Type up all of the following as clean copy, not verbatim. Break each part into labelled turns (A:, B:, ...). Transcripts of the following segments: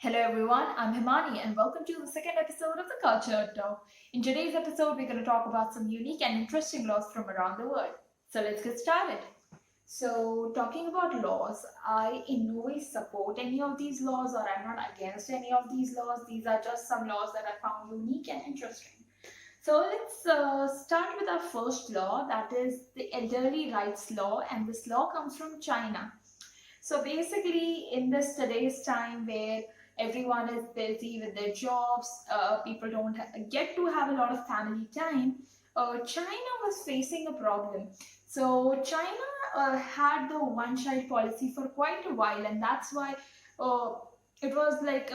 A: Hello everyone, I'm Himani and welcome to the second episode of the Culture Talk. In today's episode, we're going to talk about some unique and interesting laws from around the world. So let's get started. So, talking about laws, I in no way support any of these laws or I'm not against any of these laws. These are just some laws that I found unique and interesting. So let's start with our first law, that is the elderly rights law, and this law comes from China. So basically, in this today's time where everyone is busy with their jobs, people don't get to have a lot of family time. China was facing a problem. So China had the one-child policy for quite a while, and that's why uh, it was like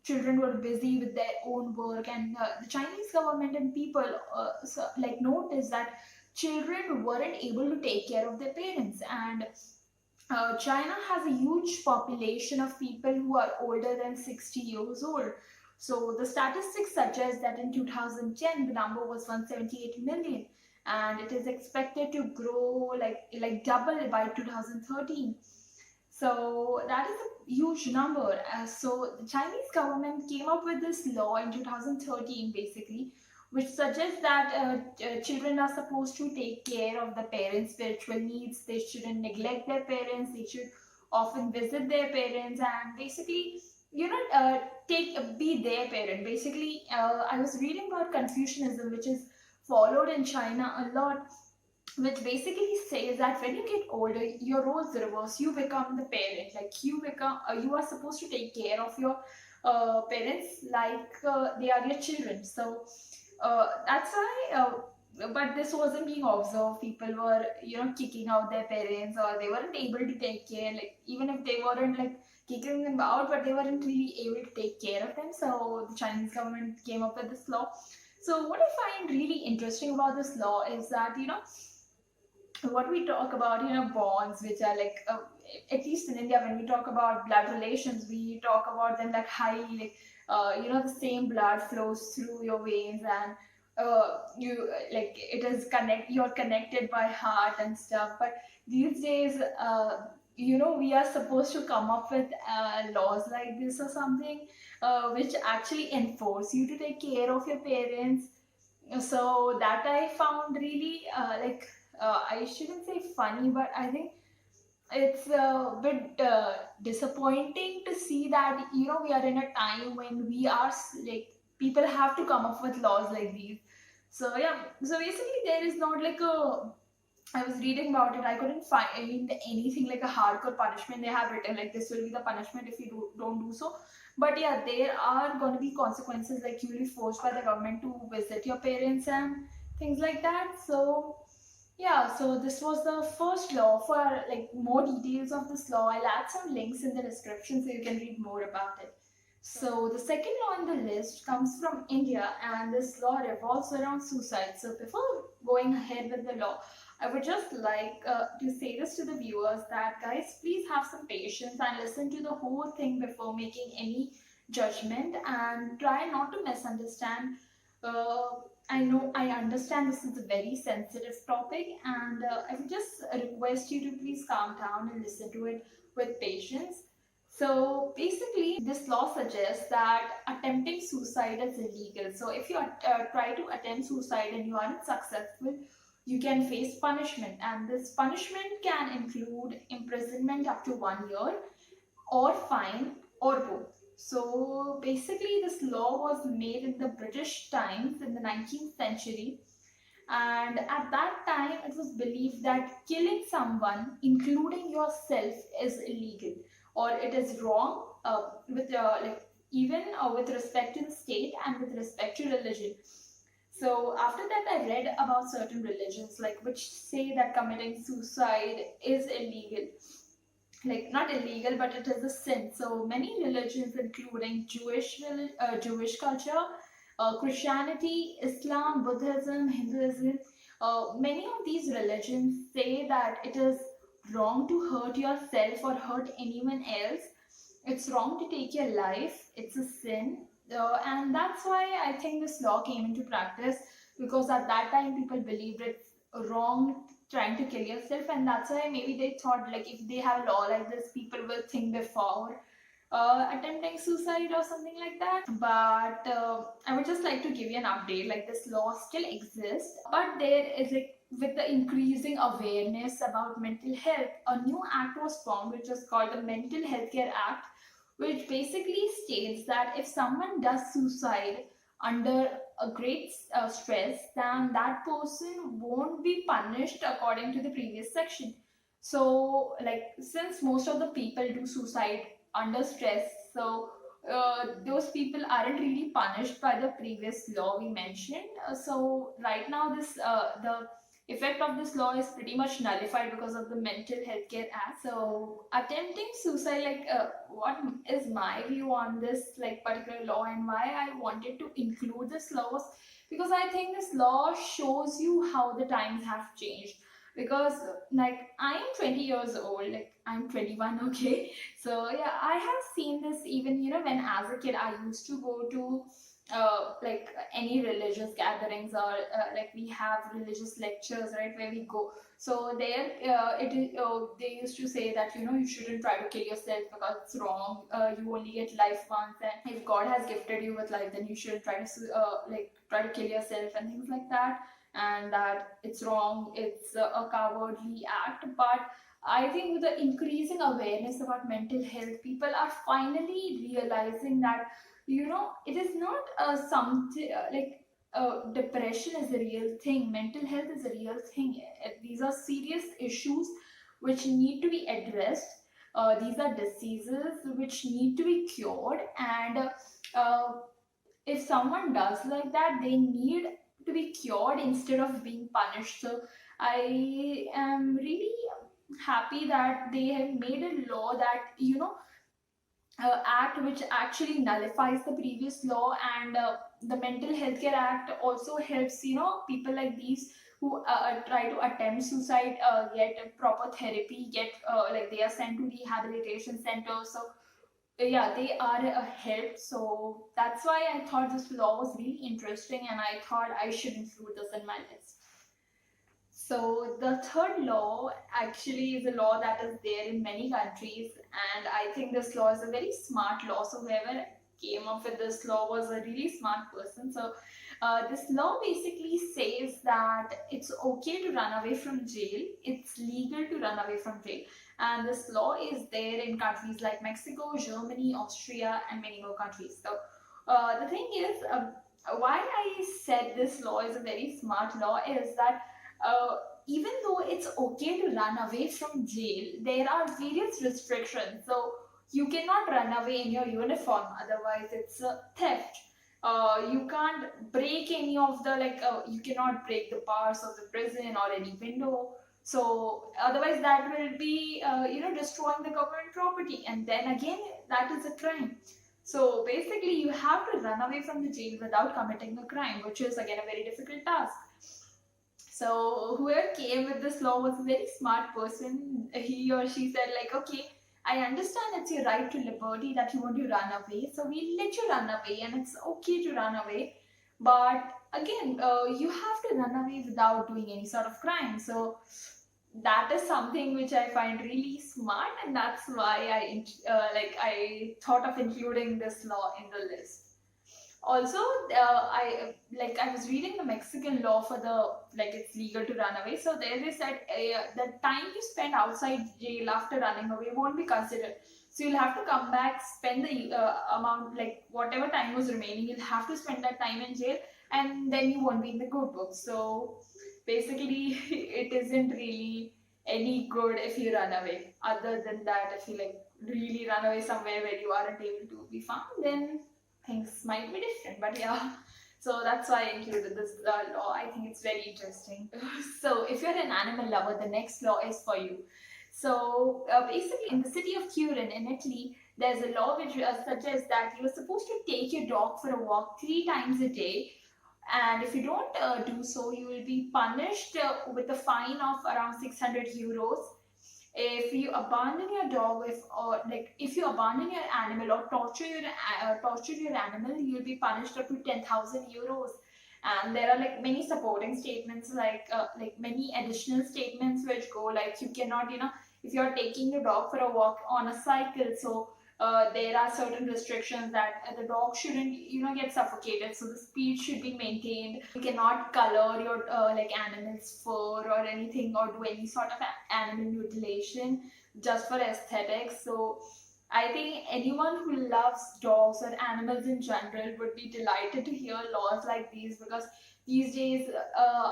A: children were busy with their own work, and the Chinese government and people noticed that children weren't able to take care of their parents and China has a huge population of people who are older than 60 years old. So the statistics suggest that in 2010 the number was 178 million and it is expected to grow like double by 2013. So that is a huge number. So the Chinese government came up with this law in 2013 basically, which suggests that children are supposed to take care of the parents' spiritual needs. They shouldn't neglect their parents. They should often visit their parents and basically, take be their parent. Basically, I was reading about Confucianism, which is followed in China a lot, which basically says that when you get older, your roles reverse. You become the parent. Like you are supposed to take care of your parents like they are your children. So that's why. But this wasn't being observed. People were, kicking out their parents, or they weren't able to take care. Like even if they weren't like kicking them out, but they weren't really able to take care of them. So the Chinese government came up with this law. So what I find really interesting about this law is that what we talk about, bonds, which are like, at least in India, when we talk about blood relations, we talk about them like highly, like, the same blood flows through your veins and you like it is you're connected by heart and stuff. But these days, we are supposed to come up with laws like this or something, which actually enforce you to take care of your parents. So that I found really I shouldn't say funny, but I think it's a bit disappointing to see that we are in a time when we are like people have to come up with laws like these. So yeah, so basically there is not like a, I was reading about it. I couldn't find anything like a hardcore punishment they have written. Like this will be the punishment if you don't do so. But yeah, there are going to be consequences. Like you will be forced by the government to visit your parents and things like that. So yeah, so this was the first law. For like more details of this law, I'll add some links in the description so you can read more about it. So the second law on the list comes from India, and this law revolves around suicide. So before going ahead with the law, I would just like to say this to the viewers that guys, please have some patience and listen to the whole thing before making any judgment and try not to misunderstand. I understand this is a very sensitive topic, and I would just request you to please calm down and listen to it with patience. So basically, this law suggests that attempting suicide is illegal. So if you try to attempt suicide and you aren't successful, you can face punishment, and this punishment can include imprisonment up to 1 year, or fine, or both. So basically, this law was made in the British times in the 19th century, and at that time, it was believed that killing someone, including yourself, is illegal or it is wrong with like even with respect to the state and with respect to religion. So after that, I read about certain religions like which say that committing suicide is illegal, like not illegal, but it is a sin. So many religions, including Jewish culture, Christianity, Islam, Buddhism, Hinduism, many of these religions say that it is wrong to hurt yourself or hurt anyone else. It's wrong to take your life. It's a sin. And that's why I think this law came into practice, because at that time people believed it's wrong trying to kill yourself, and that's why maybe they thought like if they have a law like this, people will think before attempting suicide or something like that. But I would just like to give you an update. Like, this law still exists, but there is, like, with the increasing awareness about mental health, a new act was formed which is called the Mental Health Care Act, which basically states that if someone does suicide under a great stress, then that person won't be punished according to the previous section. So, like, since most of the people do suicide under stress, so those people aren't really punished by the previous law we mentioned. So right now, this the effect of this law is pretty much nullified because of the Mental Health Care Act. So attempting suicide, like, what is my view on this, like, particular law, and why I wanted to include this law was because I think this law shows you how the times have changed. Because, like, I am 20 years old, like, I'm 21, okay. So yeah, I have seen this even, when as a kid I used to go to like, any religious gatherings, or like, we have religious lectures, right, where we go. So there, they used to say that, you shouldn't try to kill yourself because it's wrong. You only get life once, and if God has gifted you with life, then you shouldn't try to like, try to kill yourself and things like that. And that it's wrong, it's a cowardly act. But I think with the increasing awareness about mental health, people are finally realizing that, it is not something like, depression is a real thing, mental health is a real thing. These are serious issues which need to be addressed. These are diseases which need to be cured, and if someone does like that, they need to be cured instead of being punished. So I am really happy that they have made a law that, act which actually nullifies the previous law. And the Mental Health Care Act also helps, people like these who try to attempt suicide, get proper therapy, get like, they are sent to rehabilitation centers. So yeah, they are a help. So that's why I thought this law was really interesting, and I thought I should include this in my list. So the third law actually is a law that is there in many countries, and I think this law is a very smart law. So whoever came up with this law was a really smart person. So this law basically says that it's okay to run away from jail. It's legal to run away from jail, and this law is there in countries like Mexico, Germany, Austria, and many more countries. So the thing is, why I said this law is a very smart law is that uh, even though it's okay to run away from jail, there are various restrictions. So you cannot run away in your uniform, otherwise it's a theft. You can't break any of the, like, you cannot break the bars of the prison or any window. So otherwise that will be, destroying the government property, and then again that is a crime. So basically, you have to run away from the jail without committing a crime, which is again a very difficult task. So whoever came with this law was a very smart person. He or she said, like, okay, I understand it's your right to liberty that you want to run away, so we'll let you run away, and it's okay to run away. But again, you have to run away without doing any sort of crime. So that is something which I find really smart, and that's why I thought of including this law in the list. Also, I was reading the Mexican law for the, like, it's legal to run away. So there they said the time you spend outside jail after running away won't be considered. So you'll have to come back, spend the amount, like, whatever time was remaining, you'll have to spend that time in jail, and then you won't be in the good books. So basically, it isn't really any good if you run away. Other than that, if you, like, really run away somewhere where you aren't able to be found, then things might be different. But yeah, so that's why I included this law. I think it's very interesting. So if you're an animal lover, the next law is for you. So basically, in the city of Turin in Italy, there's a law which suggests that you're supposed to take your dog for a walk 3 times a day, and if you don't do so, you will be punished with a fine of around 600 euros. If you abandon your dog, if you abandon your animal or torture your animal, you will be punished up to 10,000 euros. And there are, like, many supporting statements, like many additional statements which go like, you cannot, if you are taking your dog for a walk on a cycle, so there are certain restrictions that the dog shouldn't, get suffocated. So the speed should be maintained. You cannot color your like animal's fur or anything, or do any sort of animal mutilation just for aesthetics. So I think anyone who loves dogs or animals in general would be delighted to hear laws like these, because these days,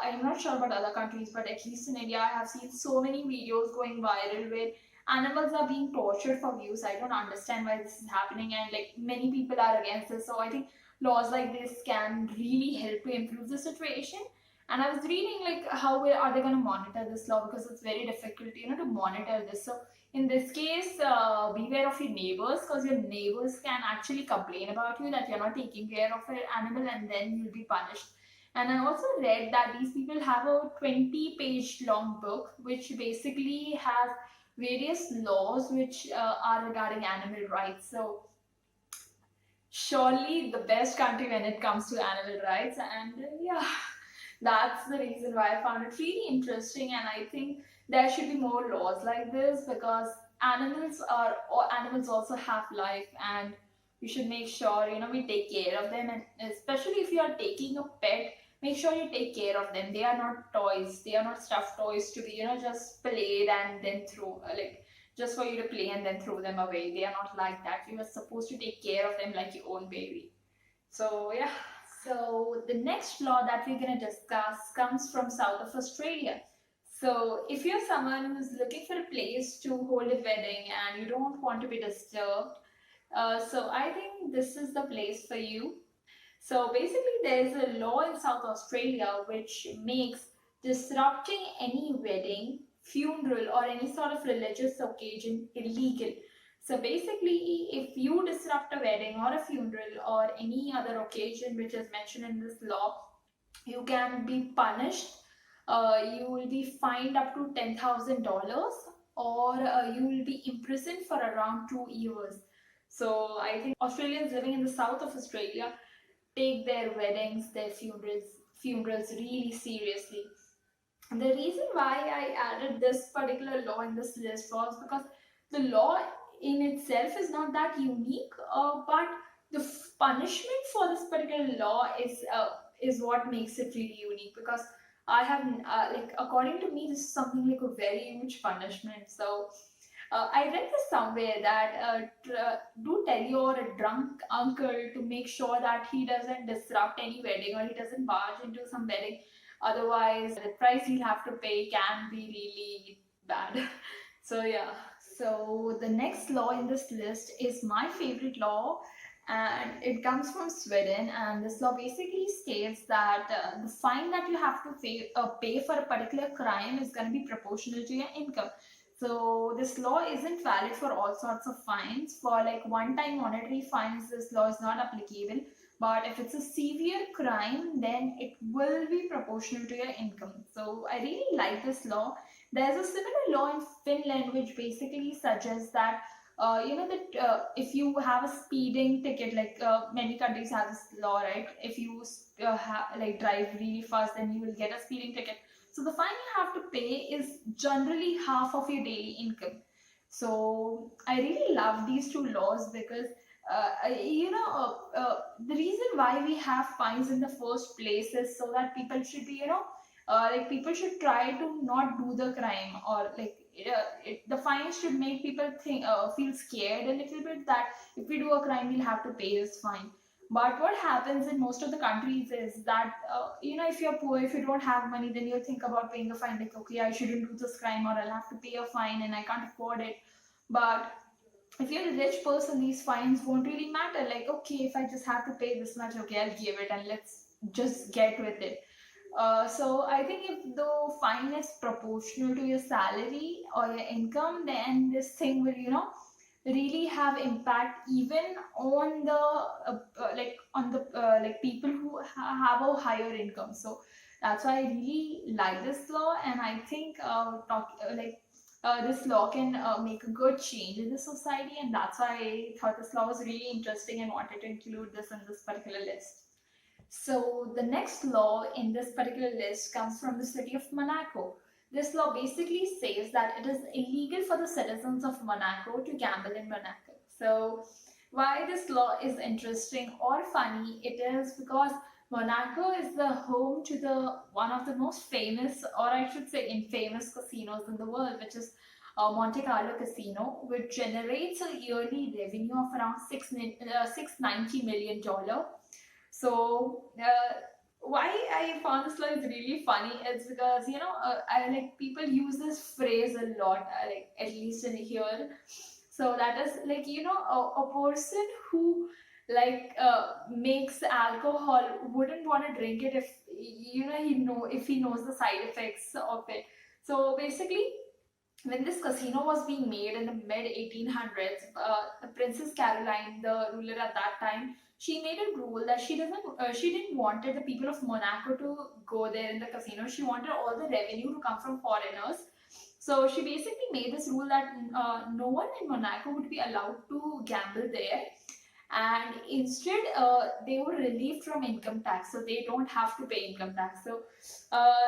A: I'm not sure about other countries, but at least in India, I have seen so many videos going viral where animals are being tortured for views. I don't understand why this is happening, and like many people are against this. So I think laws like this can really help to improve the situation. And I was reading like how are they going to monitor this law, because it's very difficult, to monitor this. So in this case, beware of your neighbors, because your neighbors can actually complain about you that you're not taking care of your animal, and then you'll be punished. And I also read that these people have a 20-page long book which basically has various laws which are regarding animal rights. So surely the best country when it comes to animal rights. And yeah, that's the reason why I found it really interesting. And I think there should be more laws like this, because animals also have life, and we should make sure we take care of them. And especially if you are taking a pet, make sure you take care of them. They are not toys, they are not stuffed toys to be just played and then throw, like just for you to play and then throw them away. They are not like that. You are supposed to take care of them like your own baby. So yeah. So the next law that we're going to discuss comes from south of Australia. So if you're someone who's looking for a place to hold a wedding and you don't want to be disturbed, so I think this is the place for you. So basically, there is a law in South Australia which makes disrupting any wedding, funeral, or any sort of religious occasion illegal. So basically, if you disrupt a wedding or a funeral or any other occasion which is mentioned in this law, you can be punished. You will be fined up to $10,000, or you will be imprisoned for around 2 years. So I think Australians living in the south of Australia take their weddings, their funerals really seriously. And the reason why I added this particular law in this list was because the law in itself is not that unique, but the punishment for this particular law is what makes it really unique. Because I have like, according to me, this is something like a very huge punishment. So I read this somewhere that do tell your drunk uncle to make sure that he doesn't disrupt any wedding, or he doesn't barge into some wedding. Otherwise, the price he'll have to pay can be really bad. So yeah. So the next law in this list is my favorite law, and it comes from Sweden. And this law basically states that the fine that you have to pay for a particular crime is going to be proportional to your income. So this law isn't valid for all sorts of fines. For like one-time monetary fines, this law is not applicable. But if it's a severe crime, then it will be proportional to your income. So I really like this law. There's a similar law in Finland which basically suggests that that if you have a speeding ticket, like many countries have this law, right? If you like drive really fast, then you will get a speeding ticket. So the fine you have to pay is generally half of your daily income. So I really love these two laws, because the reason why we have fines in the first place is so that people should be, like people should try to not do the crime, or like the fines should make people feel scared a little bit that if we do a crime, we'll have to pay this fine. But what happens in most of the countries is that, if you're poor, if you don't have money, then you think about paying a fine. Like, okay, I shouldn't do this crime, or I'll have to pay a fine and I can't afford it. But if you're a rich person, these fines won't really matter. Like, okay, if I just have to pay this much, okay, I'll give it and let's just get with it. So I think if the fine is proportional to your salary or your income, then this thing will, really have impact even on the like people who have a higher income. So that's why I really like this law, and I think this law can make a good change in the society, and that's why I thought this law was really interesting and wanted to include this in this particular list. So the next law in this particular list comes from the city of Monaco. This law basically says that it is illegal for the citizens of Monaco to gamble in Monaco. So, why this law is interesting or funny? It is because Monaco is the home to the one of the most famous, or I should say, infamous casinos in the world, which is Monte Carlo Casino, which generates a yearly revenue of around $690 million. So, why I found this law is really funny is because I like people use this phrase a lot, like at least in here. So that is like a person who like makes alcohol wouldn't want to drink it if he knows the side effects of it. So basically, when this casino was being made in the mid 1800s, the Princess Caroline, the ruler at that time, she made a rule that she didn't wanted the people of Monaco to go there in the casino. She wanted all the revenue to come from foreigners. So she basically made this rule that no one in Monaco would be allowed to gamble there, and instead they were relieved from income tax, so they don't have to pay income tax. So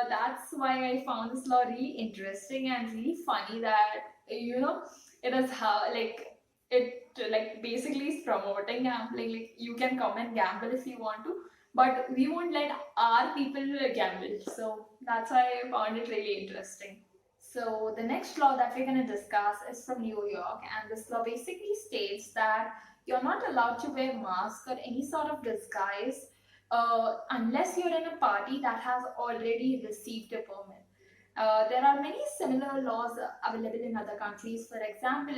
A: that's why I found this law really interesting and really funny, that it is how it like basically is promoting gambling. Like you can come and gamble if you want to, but we won't let our people gamble. So that's why I found it really interesting. So the next law that we're going to discuss is from New York, and this law basically states that you're not allowed to wear mask or any sort of disguise unless you're in a party that has already received a permit. There are many similar laws available in other countries. For example,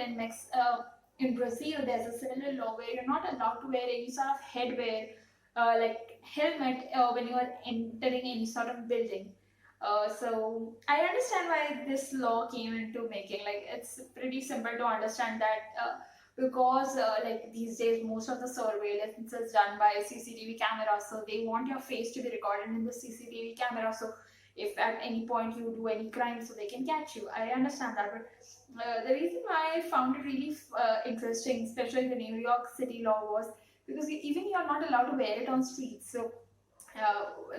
A: in Brazil, there's a similar law where you're not allowed to wear any sort of headwear, like helmet, when you are entering any sort of building. So I understand why this law came into making. Like it's pretty simple to understand that because like these days most of the surveillance is done by CCTV cameras, so they want your face to be recorded in the CCTV camera. So if at any point you do any crime, so they can catch you. I understand that, but the reason why I found it really interesting, especially the New York City law, was because even you're not allowed to wear it on streets. So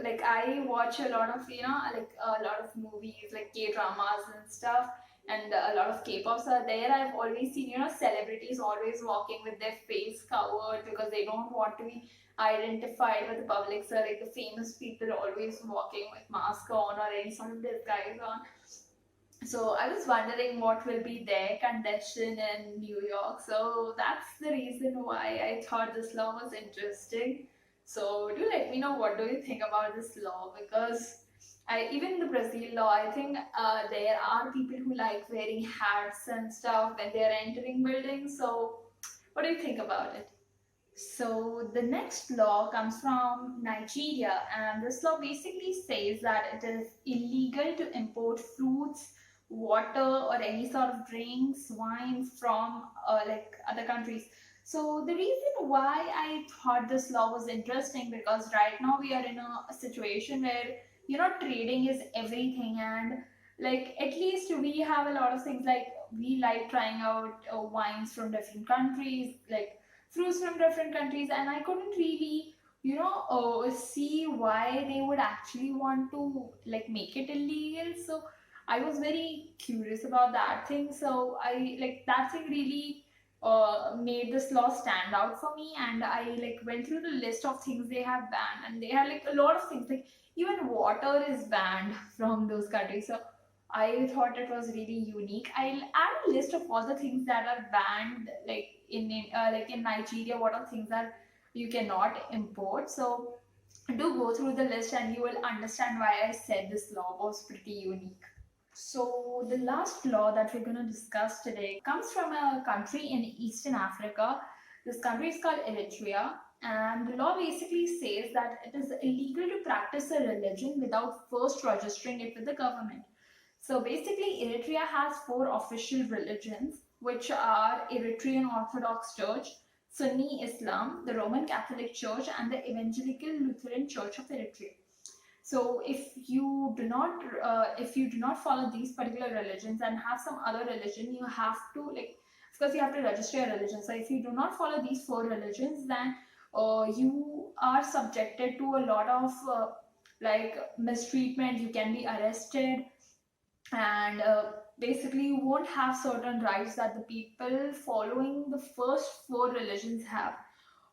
A: like I watch a lot of like a lot of movies like K dramas and stuff, and a lot of K-pops are there. I've always seen celebrities always walking with their face covered because they don't want to be identified with the public. So like the famous people always walking with mask on or any sort of disguise on. So I was wondering what will be their condition in New York. So that's the reason why I thought this law was interesting. So do let me know, what do you think about this law? Because even the Brazil law, I think there are people who like wearing hats and stuff when they are entering buildings. So what do you think about it? So the next law comes from Nigeria, and this law basically says that it is illegal to import fruits, water, or any sort of drinks, wines from like other countries. So the reason why I thought this law was interesting, because right now we are in a situation where trading is everything, and like at least we have a lot of things, like we like trying out wines from different countries, like fruits from different countries, and I couldn't really see why they would actually want to like make it illegal. So I was very curious about that thing. So I like that thing really made this law stand out for me, and I like went through the list of things they have banned, and they had like a lot of things, like even water is banned from those countries. So I thought it was really unique. I'll add a list of all the things that are banned, like in Nigeria, what are things that you cannot import. So do go through the list, and you will understand why I said this law was pretty unique. So the last law that we're going to discuss today comes from a country in Eastern Africa. This country is called Eritrea, and the law basically says that it is illegal to practice a religion without first registering it with the government. So basically, Eritrea has four official religions, which are Eritrean Orthodox Church, Sunni Islam, the Roman Catholic Church, and the Evangelical Lutheran Church of Eritrea. So if you do not follow these particular religions and have some other religion, you have to like, of course you have to register your religion. So if you do not follow these four religions, then you are subjected to a lot of like mistreatment. You can be arrested, and basically you won't have certain rights that the people following the first four religions have.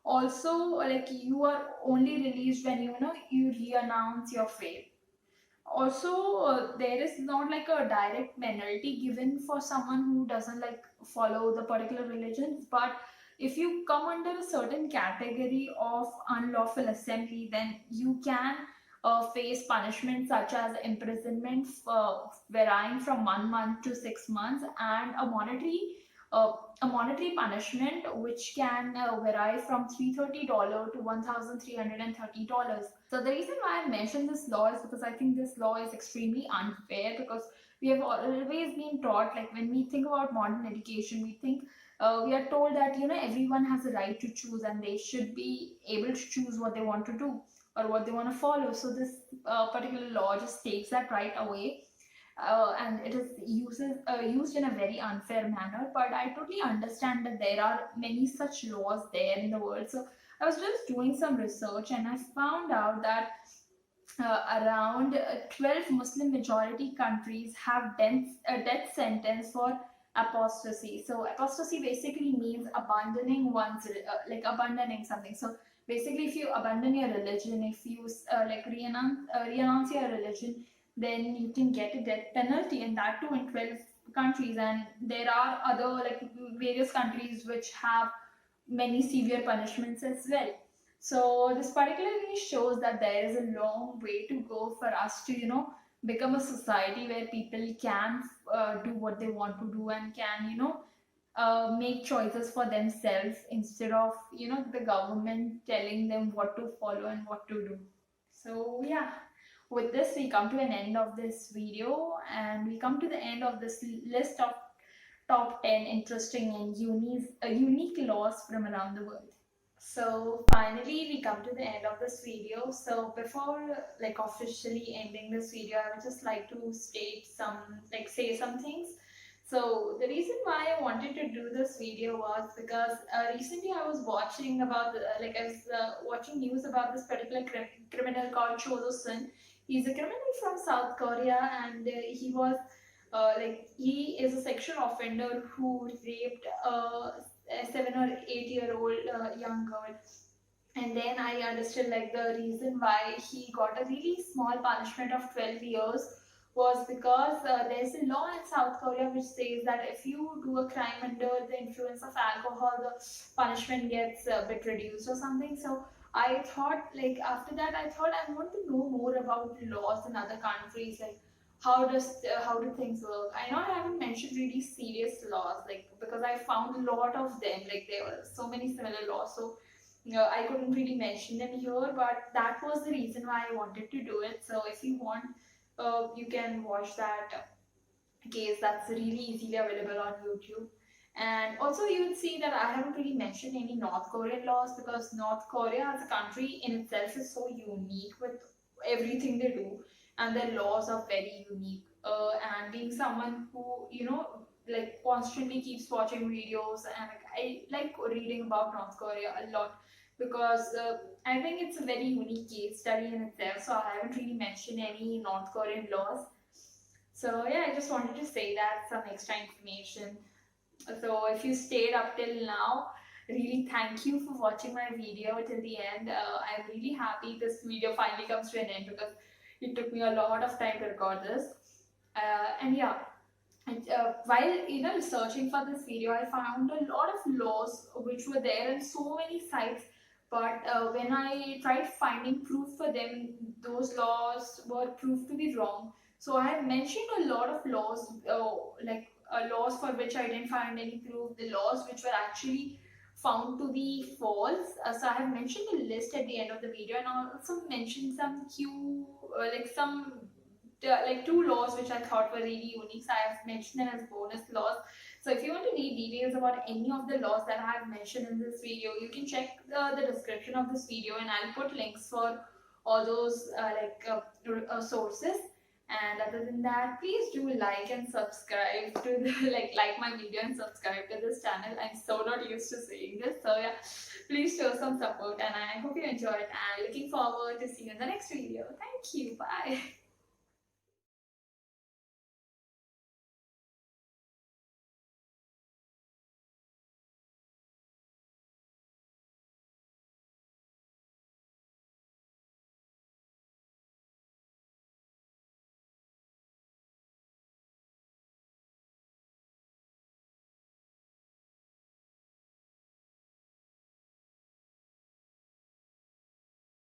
A: Also, like, you are only released when you re-announce your faith. Also, there is not like a direct penalty given for someone who doesn't like follow the particular religions, but if you come under a certain category of unlawful assembly, then you can face punishment such as imprisonment varying from 1 month to 6 months, and uh, a monetary punishment which can vary from $330 to $1,330. So the reason why I mentioned this law is because I think this law is extremely unfair, because we have always been taught, like when we think about modern education, we are told that everyone has a right to choose and they should be able to choose what they want to do or what they want to follow. So this particular law just takes that right away, and it is used in a very unfair manner. But I totally understand that there are many such laws there in the world. So I was just doing some research and I found out that around 12 Muslim majority countries have a death sentence for apostasy. So apostasy basically means abandoning abandoning something. So basically, if you abandon your religion, if you renounce your religion, then you can get a death penalty, and that too in 12 countries. And there are other like various countries which have many severe punishments as well. So this particularly shows that there is a long way to go for us to, become a society where people can do what they want to do and can, make choices for themselves instead of, the government telling them what to follow and what to do. So yeah, with this we come to an end of this video, and we come to the end of this list of top 10 interesting and unique laws from around the world. So finally we come to the end of this video. So before like officially ending this video, I would just like to say some things. So the reason why I wanted to do this video was because recently I was watching watching news about this particular criminal called Cho Sun. He's a criminal from South Korea, and he is a sexual offender who raped a 7 or 8 year old young girl. And then I understood like the reason why he got a really small punishment of 12 years was because there's a law in South Korea which says that if you do a crime under the influence of alcohol, the punishment gets a bit reduced or something. So I thought, like, after that, I thought I want to know more about laws in other countries, like how do things work. I know I haven't mentioned really serious laws, like, because I found a lot of them, like there were so many similar laws. So I couldn't really mention them here, but that was the reason why I wanted to do it. So if you want, you can watch that case. That's really easily available on YouTube. And also, you would see that I haven't really mentioned any North Korean laws, because North Korea as a country in itself is so unique with everything they do, and their laws are very unique. And being someone who, like constantly keeps watching videos, and like, I like reading about North Korea a lot, because I think it's a very unique case study in itself. So I haven't really mentioned any North Korean laws. So yeah, I just wanted to say that, some extra information. So if you stayed up till now, really thank you for watching my video till the end. I'm really happy this video finally comes to an end, because it took me a lot of time to record this. And yeah, while researching for this video, I found a lot of laws which were there in so many sites. But when I tried finding proof for them, those laws were proved to be wrong. So I have mentioned a lot of laws, laws for which I didn't find any proof, the laws which were actually found to be false. So I have mentioned the list at the end of the video, and I also mentioned some two laws which I thought were really unique. So I have mentioned them as bonus laws. So if you want to read details about any of the laws that I have mentioned in this video, you can check the description of this video, and I'll put links for all those sources. And other than that, please do like and subscribe to the like my video and subscribe to this channel. I'm so not used to saying this, so yeah, please show some support, and I hope you enjoyed. And looking forward to see you in the next video. Thank you. Bye.